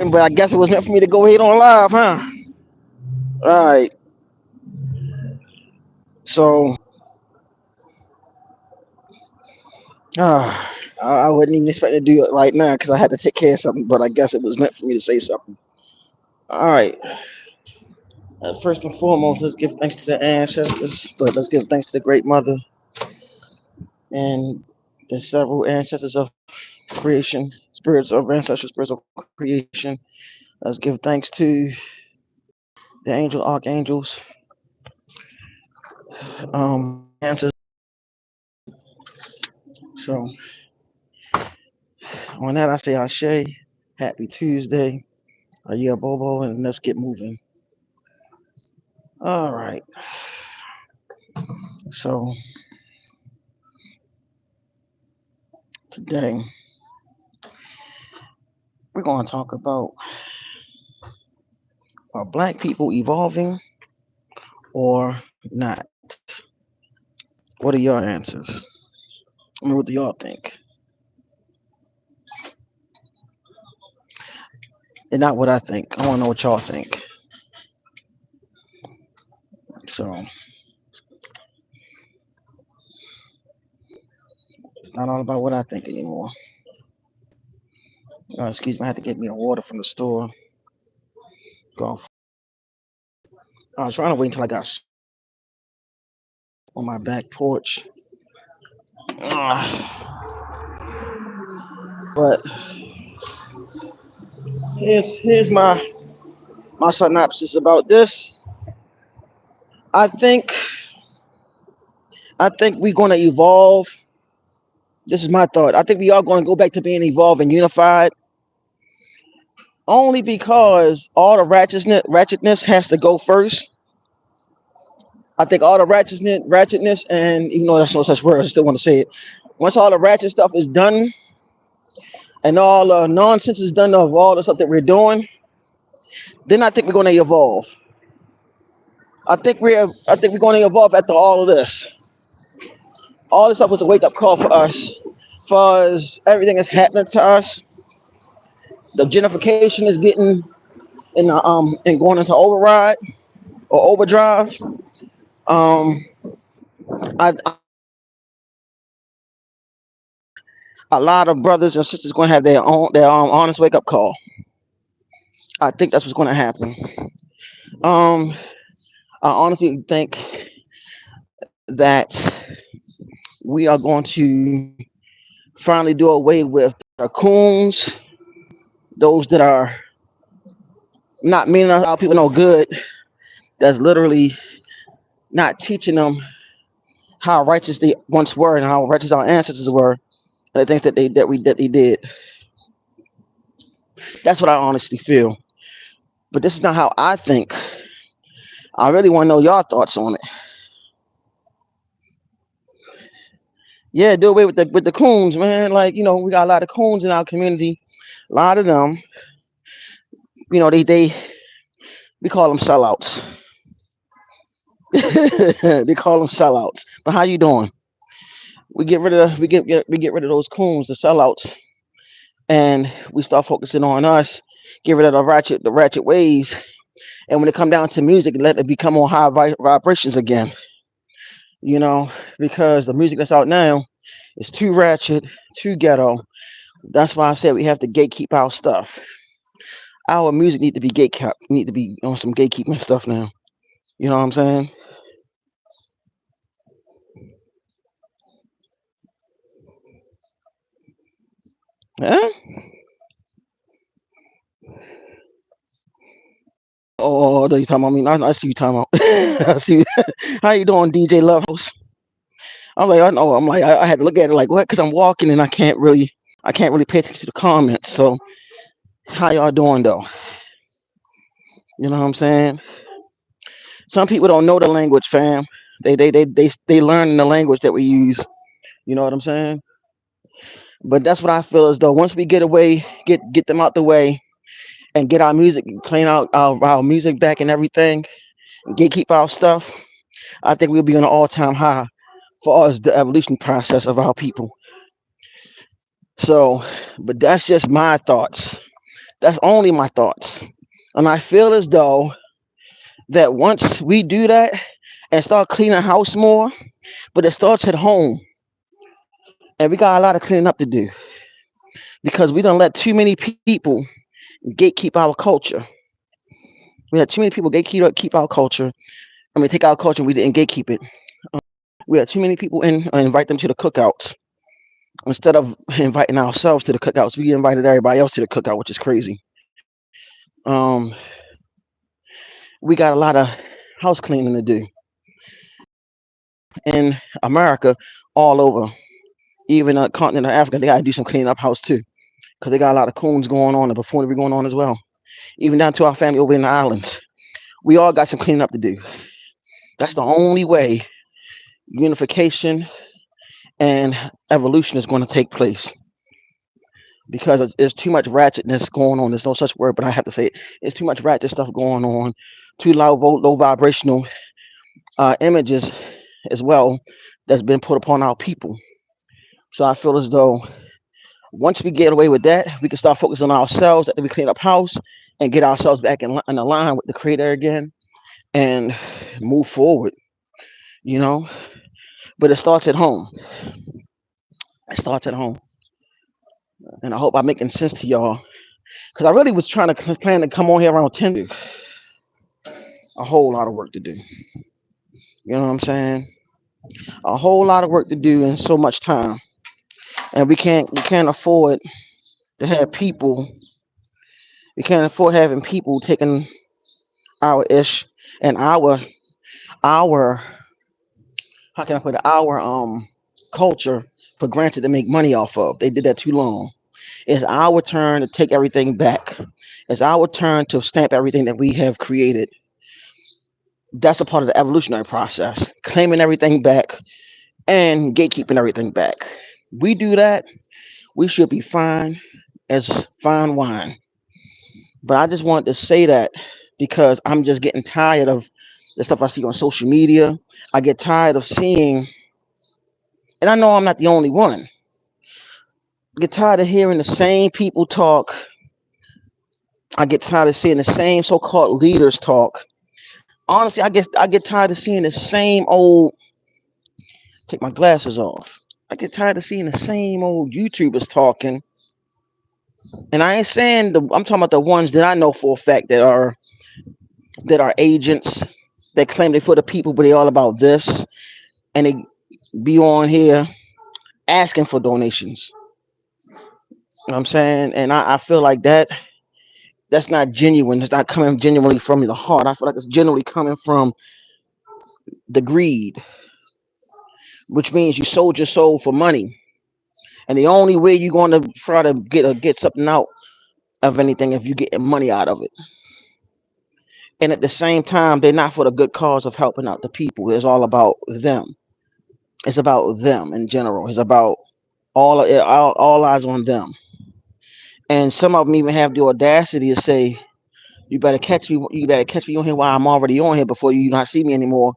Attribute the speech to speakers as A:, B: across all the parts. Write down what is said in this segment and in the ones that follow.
A: But I guess it was meant for me to go ahead on live, huh? All right. So, uh, I wasn't even expecting to do it right now because I had to take care of something. But I guess it was meant for me to say something. All right. First and foremost, let's give thanks to the ancestors. But let's give thanks to the Great Mother and the several ancestors of creation, spirits of ancestral spirits of creation. Let's give thanks to the angel, archangels, ancestors. So on that, I say Ashe, happy Tuesday, yeah, Bobo, and let's get moving. All right. So today we're going to talk about, are black people evolving or not? What are your answers? I mean, what do y'all think? And not what I think. I want to know what y'all think. So it's not all about what I think anymore. Excuse me, I had to get me a water from the store. Go. I was trying to wait until I got on my back porch. But here's my synopsis about this. I think I think we're gonna evolve. This is my thought. I think we are gonna go back to being evolved and unified, only because all the ratchetness has to go first. I think all the ratchetness, and even though that's no such word, I still want to say it. Once all the ratchet stuff is done, and all the nonsense is done of all the stuff that we're doing, then I think we're gonna evolve. I think we're gonna evolve after all of this. All this stuff was a wake up call for us, as far as everything that's happening to us. The gentrification is getting in the and going into override or overdrive. Um, I a lot of brothers and sisters going to have their honest wake up call. I think that's what's going to happen. Um, I honestly think that we are going to finally do away with raccoons, those that are not meaning our people no good. That's literally not teaching them how righteous they once were and how righteous our ancestors were, and the things that they did. That's what I honestly feel. But this is not how I think. I really want to know y'all thoughts on it. Yeah, do away with the coons, man. Like, we got a lot of coons in our community. A lot of them, they we call them sellouts. They call them sellouts. But how you doing? We get rid of those coons, the sellouts, and we start focusing on us. Get rid of the ratchet ways, and when it come down to music, let it become on high vibrations again. You know, because the music that's out now is too ratchet, too ghetto. That's why I said we have to gatekeep our stuff. Our music need to be gatekept, need to be on some gatekeeping stuff now. You know what I'm saying? Yeah. Oh, you talking about me? I see you talking about. I see. How you doing, DJ Love House? I'm like, I know. I'm like, I had to look at it like, what? Because I'm walking and I can't really pay attention to the comments. So, how y'all doing though? You know what I'm saying? Some people don't know the language, fam. They learn the language that we use. You know what I'm saying? But that's what I feel as though once we get them out the way, and get our music, clean out our music back and everything, gatekeep our stuff, I think we'll be on an all time high for us the evolution process of our people. So, but that's just my thoughts. That's only my thoughts. And I feel as though that once we do that and start cleaning the house more, but it starts at home. And we got a lot of cleaning up to do because we don't let too many people gatekeep our culture. We let too many people gatekeep keep our culture. I mean, take our culture and we didn't gatekeep it. We had too many people in and invite them to the cookouts. Instead of inviting ourselves to the cookouts, we invited everybody else to the cookout, which is crazy. Um, we got a lot of house cleaning to do in America, all over. Even the continent of Africa, they got to do some cleaning up house too, because they got a lot of coons going on and buffoonery going on as well. Even down to our family over in the islands, we all got some cleaning up to do. That's the only way unification and evolution is going to take place. Because there's too much ratchetness going on. There's no such word, but I have to say it. It's too much ratchet stuff going on. Too low vibrational images as well that's been put upon our people. So I feel as though once we get away with that, we can start focusing on ourselves after we clean up house and get ourselves back in line with the creator again and move forward, you know. But it starts at home. It starts at home. And I hope I'm making sense to y'all. Because I really was trying to plan to come on here around 10. A whole lot of work to do. You know what I'm saying? A whole lot of work to do in so much time. And we can't afford to have people. We can't afford having people taking our ish and our how can I put it, our culture for granted to make money off of. They did that too long. It's our turn to take everything back. It's our turn to stamp everything that we have created. That's a part of the evolutionary process. Claiming everything back and gatekeeping everything back. We do that, we should be fine as fine wine. But I just wanted to say that because I'm just getting tired of the stuff I see on social media. I get tired of seeing, and I know I'm not the only one. I get tired of hearing the same people talk. I get tired of seeing the same so-called leaders talk. Honestly, I get tired of seeing the same old. Take my glasses off. I get tired of seeing the same old YouTubers talking. And I ain't saying I'm talking about the ones that I know for a fact that are agents that claim they for the people, but they all about this, and they be on here asking for donations. You know what I'm saying? And I feel like that's not genuine. It's not coming genuinely from the heart. I feel like it's genuinely coming from the greed, which means you sold your soul for money. And the only way you're going to try to get something out of anything if you get money out of it. And at the same time, they're not for the good cause of helping out the people. It's all about them. It's about them in general. It's about all eyes on them. And some of them even have the audacity to say, "You better catch me. You better catch me on here while I'm already on here before you not see me anymore."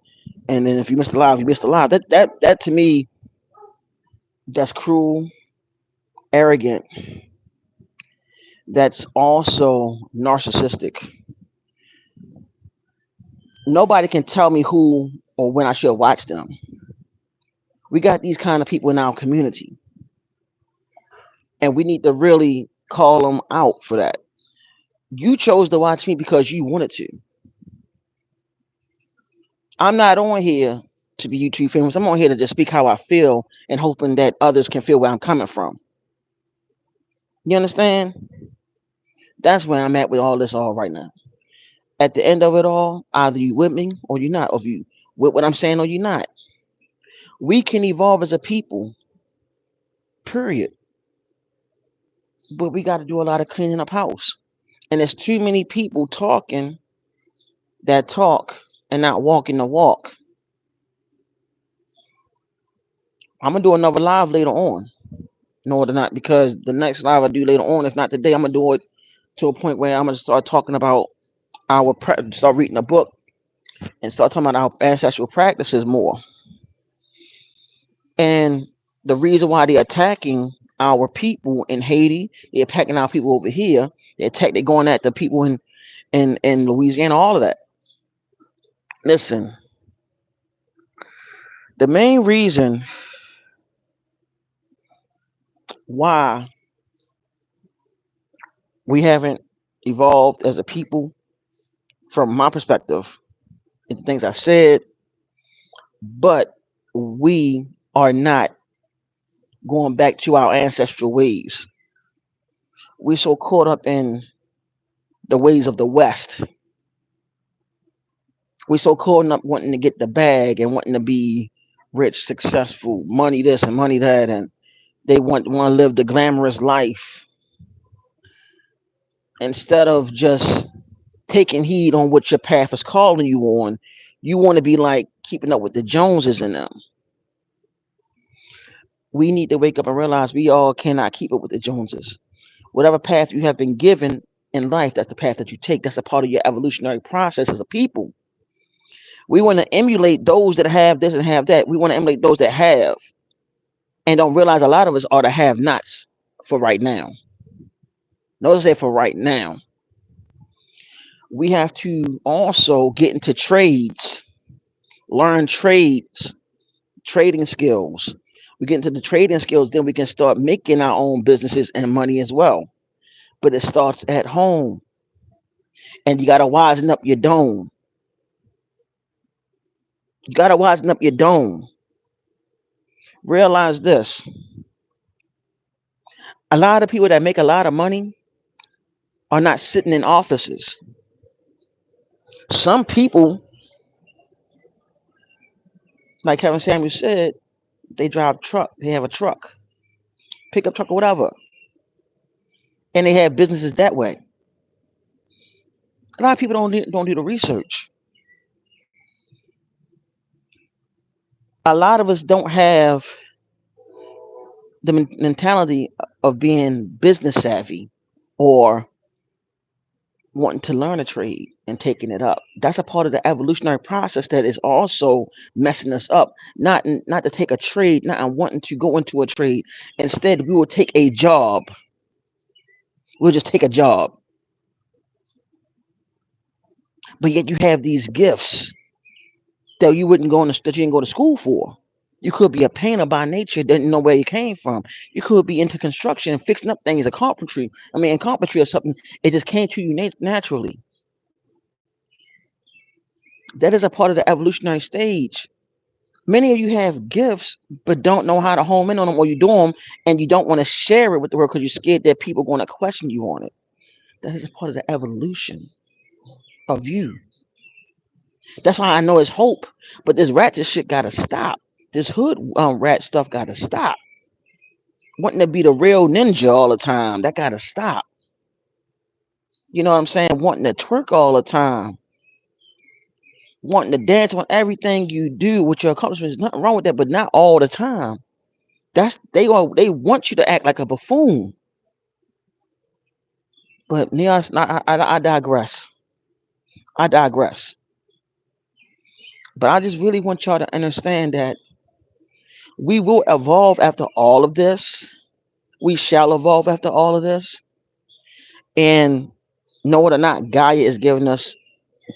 A: And then if you missed the live, you missed the live. That to me, that's cruel, arrogant. That's also narcissistic. Nobody can tell me who or when I should watch them. We got these kind of people in our community, and we need to really call them out for that. You chose to watch me because you wanted to. I'm not on here to be YouTube famous. I'm on here to just speak how I feel and hoping that others can feel where I'm coming from. You understand? That's where I'm at with all this all right now. At the end of it all, either you with me or you're not, or you with what I'm saying or you're not. We can evolve as a people, period. But we got to do a lot of cleaning up house. And there's too many people talking that talk and not walking the walk. I'm gonna do another live later on. No, or not, because the next live I do later on, if not today, I'm gonna do it to a point where I'm gonna start talking about start reading a book and start talking about our ancestral practices more. And the reason why they're attacking our people in Haiti, they're attacking our people over here, They're going at the people in Louisiana, all of that. Listen, the main reason why we haven't evolved as a people, from my perspective, and the things I said, but we are not going back to our ancestral ways. We're so caught up in the ways of the West. We're so caught up wanting to get the bag and wanting to be rich, successful, money this and money that, and they want to live the glamorous life instead of just taking heed on what your path is calling you on. You want to be like keeping up with the Joneses in them. We need to wake up and realize we all cannot keep up with the Joneses. Whatever path you have been given in life, that's the path that you take. That's a part of your evolutionary process as a people. We want to emulate those that have this and have that. We want to emulate those that have and don't realize a lot of us are the have nots for right now. Notice that for right now. We have to also get into trades, learn trades, trading skills. We get into the trading skills, then we can start making our own businesses and money as well. But it starts at home. And you got to wisen up your dome. You got to wisen up your dome. Realize this. A lot of people that make a lot of money are not sitting in offices. Some people, like Kevin Samuels said, they drive truck. They have a truck, pickup truck or whatever. And they have businesses that way. A lot of people don't do the research. A lot of us don't have the mentality of being business savvy or wanting to learn a trade and taking it up. That's a part of the evolutionary process that is also messing us up. Not to take a trade, not wanting to go into a trade. Instead, we will take a job. We'll just take a job. But yet you have these gifts that you didn't go to school for. You could be a painter by nature, didn't know where you came from. You could be into construction and fixing up things, carpentry or something. It just came to you naturally. That is a part of the evolutionary stage. Many of you have gifts, but don't know how to home in on them, or you do them and you don't want to share it with the world because you're scared that people are going to question you on it. That is a part of the evolution of you. That's why I know it's hope, but this ratchet shit got to stop. This hood rat stuff got to stop. Wanting to be the real ninja all the time, that got to stop. You know what I'm saying? Wanting to twerk all the time. Wanting to dance on everything you do with your accomplishments. Nothing wrong with that, but not all the time. They want you to act like a buffoon. But Neos, I digress. I digress. But I just really want y'all to understand that we will evolve after all of this. We shall evolve after all of this. And know it or not, Gaia is giving us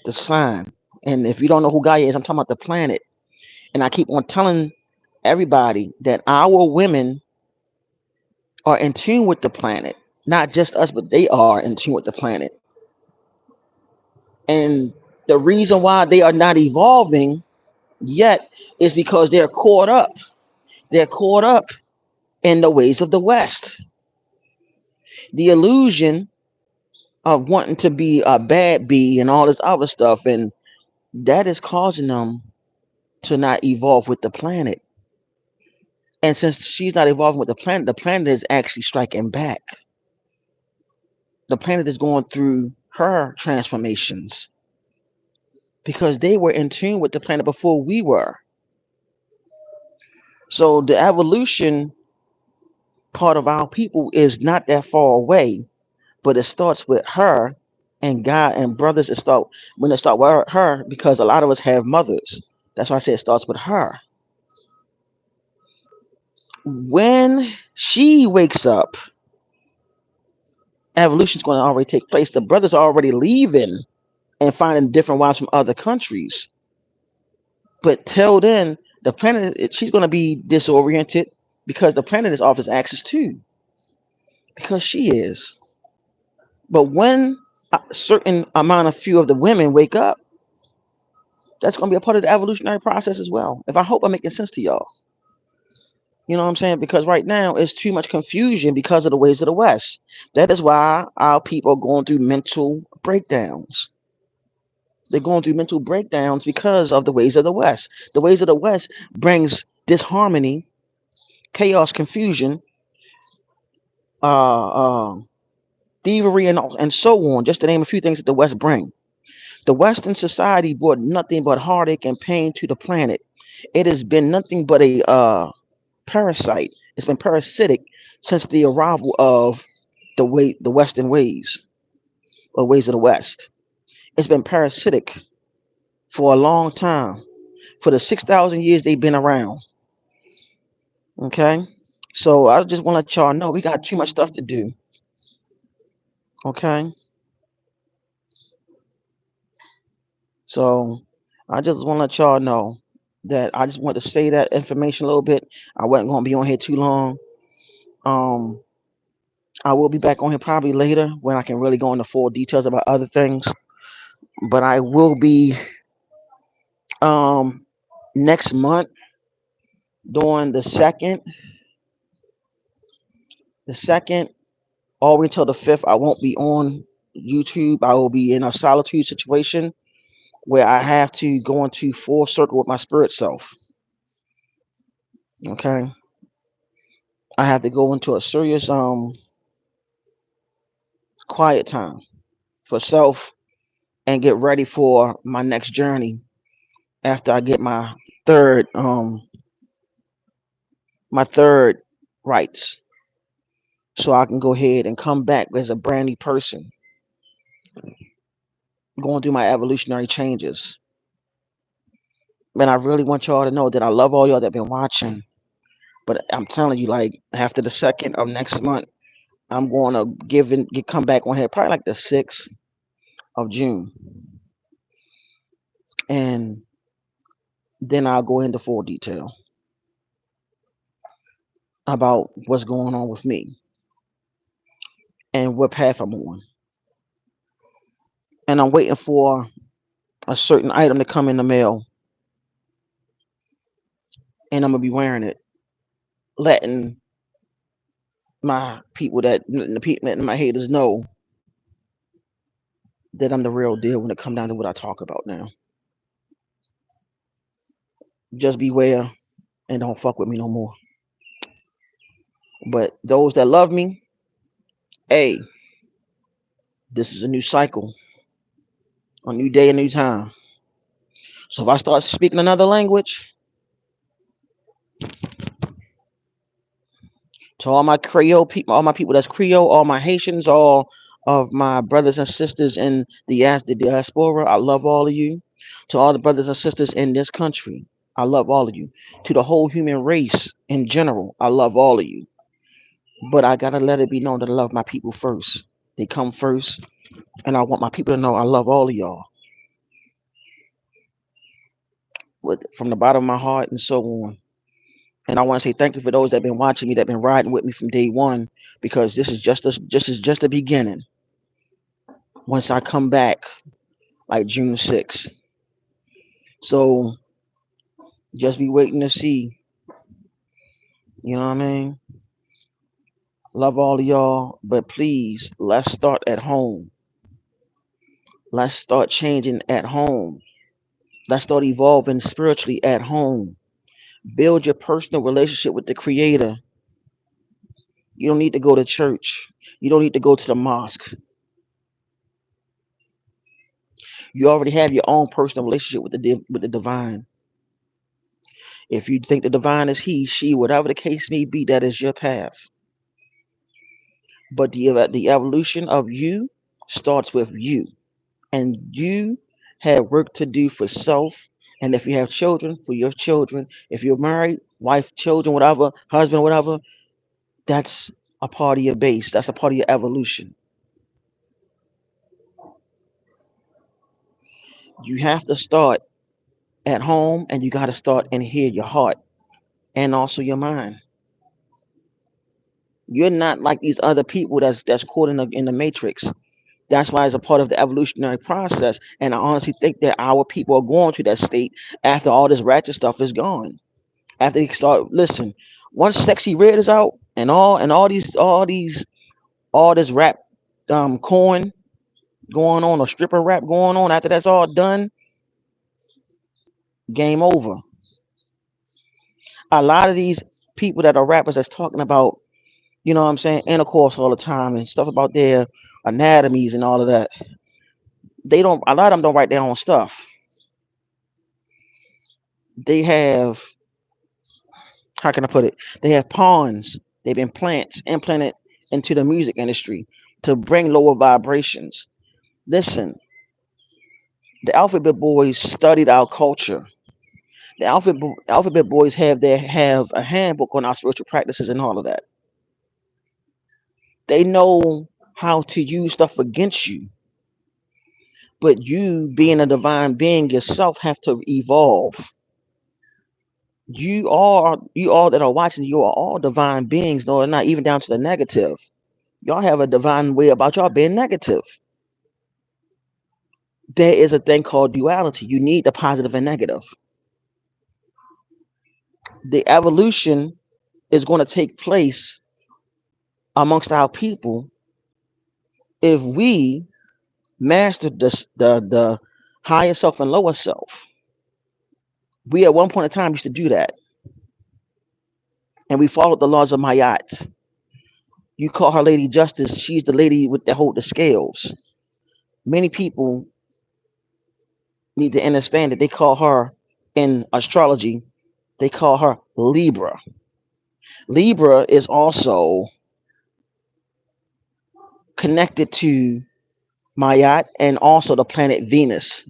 A: the sign. And if you don't know who Gaia is, I'm talking about the planet. And I keep on telling everybody that our women are in tune with the planet. Not just us, but they are in tune with the planet. And the reason why they are not evolving yet is because they're caught up. They're caught up in the ways of the West. The illusion of wanting to be a bad bee and all this other stuff. And that is causing them to not evolve with the planet. And since she's not evolving with the planet is actually striking back. The planet is going through her transformations because they were in tune with the planet before we were. So the evolution part of our people is not that far away, but it starts with her and God and brothers. It start with her because a lot of us have mothers. That's why I say it starts with her. When she wakes up Evolution's going to already take place. The brothers are already leaving and finding different wives from other countries. But till then, the planet, she's going to be disoriented because the planet is off its axis too, because she is. But when a certain amount of few of the women wake up, that's going to be a part of the evolutionary process as well. If I hope I'm making sense to y'all. You know what I'm saying? Because right now it's too much confusion because of the ways of the West. That is why our people are going through mental breakdowns. They're going through mental breakdowns because of the ways of the West. The ways of the West brings disharmony, chaos, confusion, uh, uh, thievery, and so on, just to name a few things that the West bring. The Western society brought nothing but heartache and pain to the planet. It has been nothing but a parasite. It's been parasitic since the arrival of the Western ways, or ways of the West. It's been parasitic for a long time. For the 6,000 years they've been around. Okay, so I just want to let y'all know we got too much stuff to do. Okay, so I just want to let y'all know that I just want to say that information a little bit. I wasn't going to be on here too long. Um, I will be back on here probably later when I can really go into full details about other things. But I will be um next month during the second all the way till the 5th. I won't be on YouTube. I will be in a solitude situation where I have to go into full circle with my spirit self. Okay, I have to go into a serious quiet time for self and get ready for my next journey after I get third my third rights, so I can go ahead and come back as a brand new person, going through my evolutionary changes. Man, I really want y'all to know that I love all y'all that been watching. But I'm telling you, like after the 2nd of next month, I'm going to come back on here probably like the 6th of June, and then I'll go into full detail about what's going on with me and what path I'm on. And I'm waiting for a certain item to come in the mail, and I'm gonna be wearing it, letting my people the people letting my haters know that I'm the real deal when it comes down to what I talk about now. Just beware and don't fuck with me no more. But those that love me, hey, this is a new cycle, a new day, a new time. So if I start speaking another language, to all my Creole people, all my people that's Creole, all my Haitians, all of my brothers and sisters in the diaspora, I love all of you. To all the brothers and sisters in this country, I love all of you. To the whole human race in general, I love all of you. But I gotta let it be known that I love my people first. They come first, and I want my people to know I love all of y'all from the bottom of my heart and so on. And I want to say thank you for those that have been watching me, that have been riding with me from day one, because this is just the beginning. Once I come back, like June 6th, so just be waiting to see. You know what I mean? Love all of y'all, but please let's start at home. Let's start changing at home. Let's start evolving spiritually at home. Build your personal relationship with the Creator. You don't need to go to church. You don't need to go to the mosque. You already have your own personal relationship with the divine. If you think the divine is he, she, whatever the case may be, that is your path. But the evolution of you starts with you, and you have work to do for self. And if you have children, for your children. If you're married, wife, children, whatever, husband, whatever, that's a part of your base. That's a part of your evolution. You have to start at home, and you got to start in here, your heart, and also your mind. You're not like these other people that's caught in the matrix. That's why it's a part of the evolutionary process. And I honestly think that our people are going to that state after all this ratchet stuff is gone. After they start listen, once Sexy Red is out and all this rap corn going on or stripper rap going on, after that's all done, game over. A lot of these people that are rappers that's talking about, what I'm saying, intercourse all the time and stuff about their anatomies and all of that. They don't A lot of them don't write their own stuff. They have, how can I put it? They have pawns, they've implants implanted into the music industry to bring lower vibrations. Listen, the Alphabet Boys studied our culture. The Alphabet Boys have a handbook on our spiritual practices and all of that. They know how to use stuff against you, but you, being a divine being yourself, have to evolve. You all that are watching, you are all divine beings, no, not even down to the negative. Y'all have a divine way about y'all being negative. There is a thing called duality. You need the positive and negative. The evolution is going to take place amongst our people if we master the higher self and lower self. We at one point in time used to do that, and we followed the laws of Mayat. You call her Lady Justice; she's the lady with that hold the scales. Many people need to understand that they call her in astrology. They call her Libra. Libra is also connected to Mayat and also the planet Venus.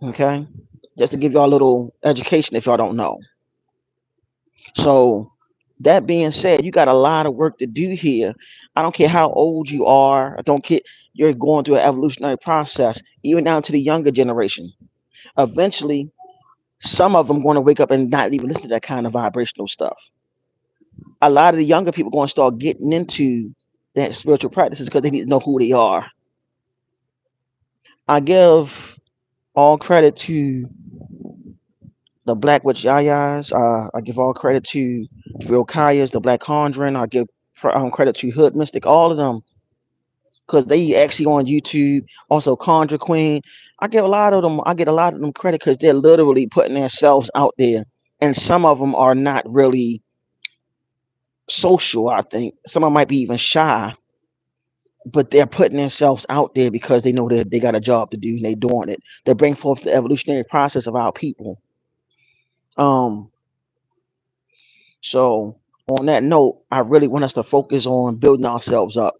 A: Okay, just to give y'all a little education if y'all don't know. So that being said, you got a lot of work to do here. I don't care how old you are. I don't care. You're going through an evolutionary process, even down to the younger generation. Eventually, some of them going to wake up and not even listen to that kind of vibrational stuff. A lot of the younger people going to start getting into that spiritual practices because they need to know who they are. I give all credit to the Black Witch Yayas. I give all credit to Real Kayas, the Black Conjuring. I give credit to Hood Mystic, all of them, because they actually on YouTube. Also, Conjure Queen. I give a lot of them. I get a lot of them credit because they're literally putting themselves out there, and some of them are not really social. I think some of them might be even shy, but they're putting themselves out there because they know that they got a job to do and they're doing it. They bring forth the evolutionary process of our people. Um, So, on that note, I really want us to focus on building ourselves up.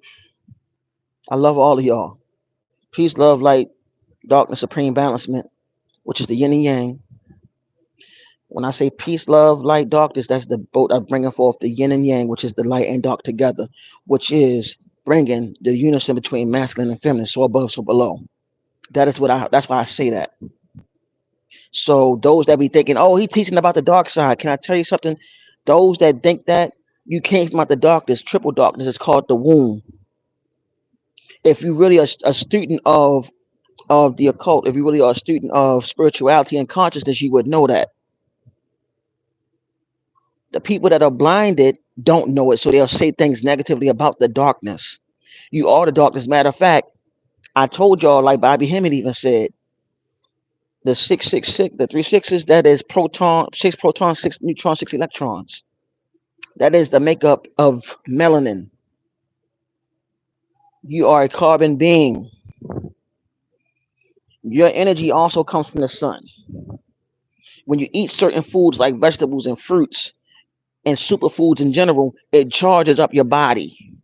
A: I love all of y'all. Peace, love, light, darkness, supreme balancement, which is the yin and yang. When I say peace, love, light, darkness, that's the both are bringing forth the yin and yang, which is the light and dark together, which is bringing the unison between masculine and feminine, so above, so below. That's why I say that. So those that be thinking, oh, he teaching about the dark side. Can I tell you something? Those that think that you came from out the darkness, triple darkness, it's called the womb. If you really are a student of the occult, if you really are a student of spirituality and consciousness, you would know that. The people that are blinded don't know it, so they'll say things negatively about the darkness. You are the darkness. Matter of fact, I told y'all, like Bobby Hemmett even said, the 666, the three sixes, that is six protons, six neutrons, six electrons. That is the makeup of melanin. You are a carbon being. Your energy also comes from the sun. When you eat certain foods like vegetables and fruits and superfoods in general, it charges up your body.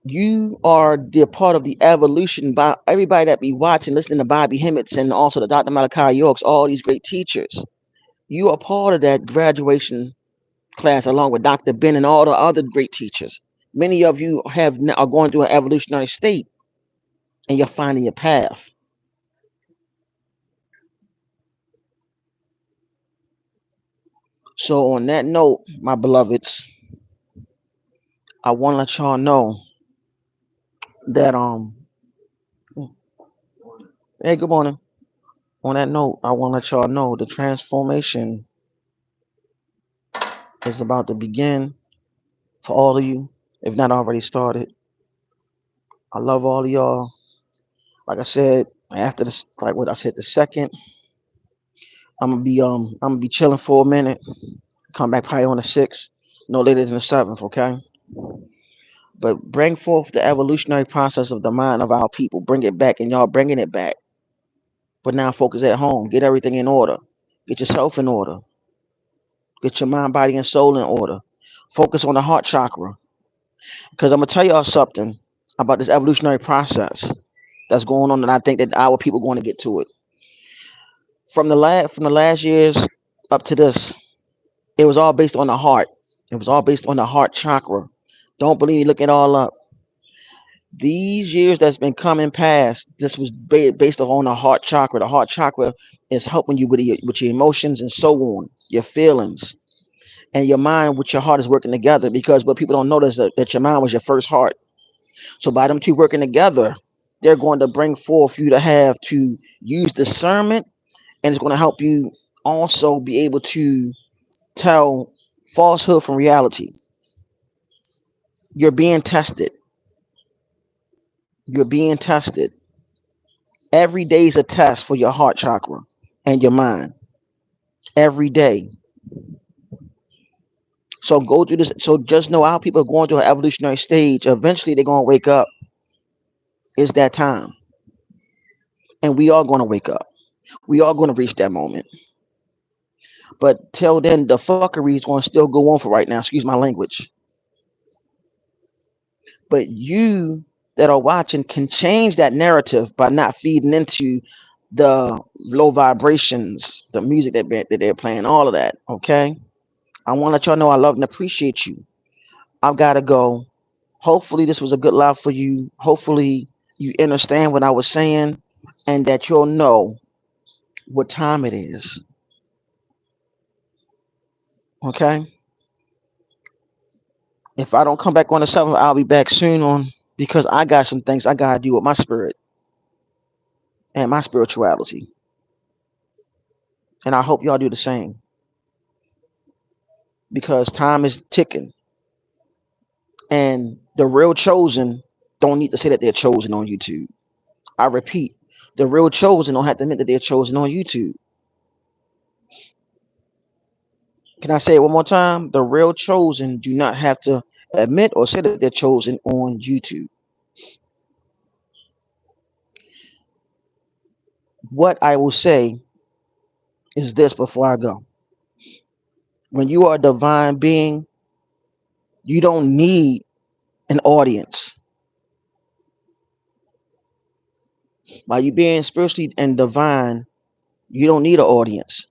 A: You are the part of the evolution by everybody that be watching, listening to Bobby Hemmets and also the Dr. Malachi Yorks, all these great teachers. You are part of that graduation class along with Dr. Ben and all the other great teachers. Many of you are going through an evolutionary state, and you're finding your path. So on that note, my beloveds, I want to let y'all know that hey, good morning. On that note, I want to let y'all know the transformation is about to begin for all of you, if not already started. I love all of y'all. Like I said, after this, like what I said, the second, I'm gonna be chilling for a minute. Come back probably on the 6th, no later than the 7th. Okay, but bring forth the evolutionary process of the mind of our people. Bring it back, and y'all bringing it back. But now focus at home. Get everything in order. Get yourself in order. Get your mind, body, and soul in order. Focus on the heart chakra. Because I'm gonna tell y'all something about this evolutionary process that's going on, and I think that our people are going to get to it. From the last years up to this, it was all based on the heart. It was all based on the heart chakra. Don't believe me? Look it all up. These years that's been coming past, this was based on the heart chakra. The heart chakra is helping you with your emotions and so on, your feelings, and your mind with your heart is working together. Because what people don't notice that your mind was your first heart. So by them two working together, they're going to bring forth you to have to use discernment, and it's going to help you also be able to tell falsehood from reality. You're being tested. You're being tested. Every day is a test for your heart chakra and your mind. Every day. So go through this. So just know how people are going through an evolutionary stage. Eventually, they're going to wake up. It's that time. And we are going to wake up. We are going to reach that moment. But till then, the fuckery is going to still go on for right now. Excuse my language. But you that are watching can change that narrative by not feeding into the low vibrations, the music that they're playing, all of that. Okay. I want to let y'all know I love and appreciate you. I've got to go. Hopefully, this was a good live for you. Hopefully, you understand what I was saying and that you'll know what time it is. Okay? If I don't come back on the 7th, I'll be back soon on because I got some things I got to do with my spirit and my spirituality. And I hope y'all do the same because time is ticking. And the real chosen don't need to say that they're chosen on YouTube. I repeat, the real chosen don't have to admit that they're chosen on YouTube. Can I say it one more time? The real chosen do not have to admit or say that they're chosen on YouTube. What I will say is this before I go. When you are a divine being, you don't need an audience. By you being spiritually and divine, you don't need an audience.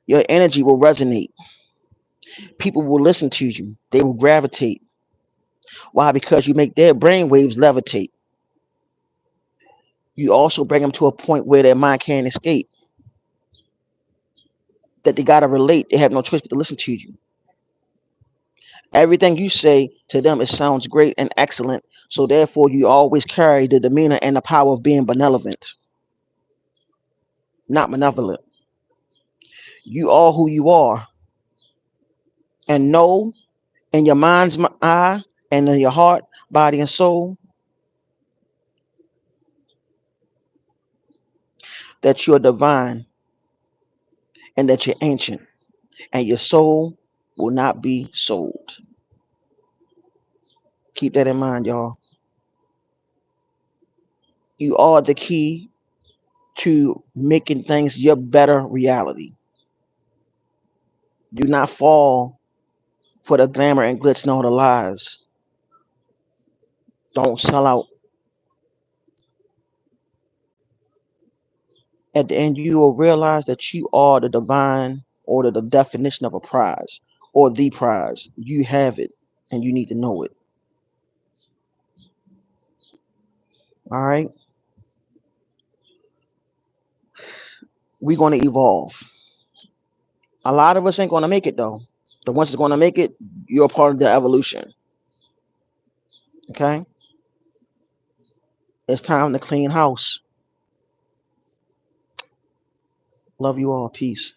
A: Your energy will resonate. People will listen to you. They will gravitate. Why? Because you make their brain waves levitate. You also bring them to a point where their mind can't escape. That they gotta relate. They have no choice but to listen to you. Everything you say to them, it sounds great and excellent. So therefore, you always carry the demeanor and the power of being benevolent, not malevolent. You are who you are, and know in your mind's eye and in your heart, body, and soul that you're divine and that you're ancient, and your soul will not be sold. Keep that in mind, y'all. You are the key to making things your better reality. Do not fall for the glamour and glitz and all the lies. Don't sell out. At the end, you will realize that you are the divine or the definition of a prize or the prize. You have it and you need to know it. All right, we're going to evolve. A lot of us ain't going to make it though. The ones that's going to make it, you're a part of the evolution. Okay, it's time to clean house. Love you all. Peace.